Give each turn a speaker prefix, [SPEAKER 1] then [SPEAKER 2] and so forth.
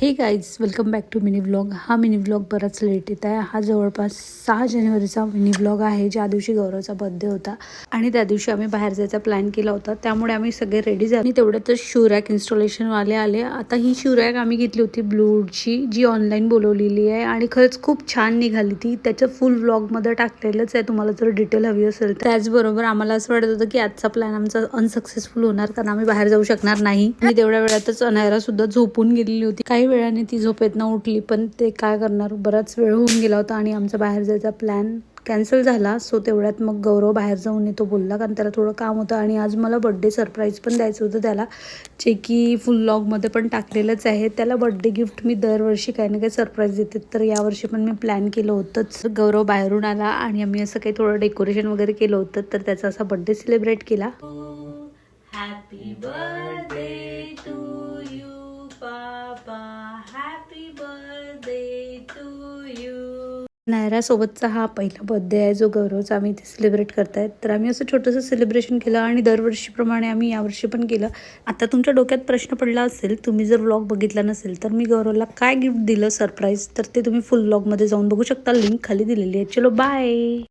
[SPEAKER 1] हे guys, welcome back to mini vlog. हा mini vlog बराच लेट येत आहे. हा जवळपास 6 जानेवारीचा मिनी व्लॉग आहे, ज्या दिवशी गौरवचा बर्थडे होता आणि त्या दिवशी आम्ही बाहेर जायचा प्लॅन केला होता. त्यामुळे आम्ही सगळे रेडी झालो आणि तेवढ्यातच शूरॅक इन्स्टॉलेशनवाले आले. आता ही शूरॅक आम्ही घेतली होती ब्लूची, जी ऑनलाईन बोलवलेली आहे आणि खरंच खूप छान निघाली ती. त्याचं फुल व्लॉगमध्ये टाकलेलंच आहे, तुम्हाला जर डिटेल हवी असेल तर. त्याचबरोबर आम्हाला असं वाटत होतं की आजचा प्लॅन आमचा अनसक्सेसफुल होणार, कारण आम्ही बाहेर जाऊ शकणार नाही. आणि तेवढ्या वेळातच अनायरा सुद्धा झोपून गेलेली होती. काही वेळाने ती झोपेतनं उठली, पण ते काय करणार, बराच वेळ होऊन गेला होता आणि आमचा बाहेर जायचा प्लॅन कॅन्सल झाला. सो तेवढ्यात मग गौरव बाहेर जाऊन येतो बोलला, कारण त्याला थोडं काम होतं आणि आज मला बर्थडे सरप्राईज पण द्यायचं होतं त्याला, जे की फुल व्लॉगमध्ये पण टाकलेलंच आहे. त्याला बर्थडे गिफ्ट मी दरवर्षी काही ना काही सरप्राईज देते, तर यावर्षी पण मी प्लॅन केलं होतंच. गौरव बाहेरून आला आणि आम्ही असं काही थोडं डेकोरेशन वगैरे केलं होतं, तर त्याचा असा बर्थडे सेलिब्रेट केला. हॅपी बर्थडे टू यू पापा, happy birthday to you. Naira सोबतचा हा पहिला बर्थडे आहे जो गौरवचा आम्ही इथे सेलिब्रेट करतायत. तर आम्ही असं छोटंसं सेलिब्रेशन केलं आणि दरवर्षीप्रमाणे आम्ही यावर्षी पण केलं. आता तुमच्या डोक्यात प्रश्न पडला असेल, तुम्ही जर व्लॉग बघितला नसेल, तर मी गौरवला काय गिफ्ट दिलं सरप्राईज, तर ते तुम्ही फुल व्लॉगमध्ये जाऊन बघू शकता. लिंक खाली दिलेली आहे. चलो बाय.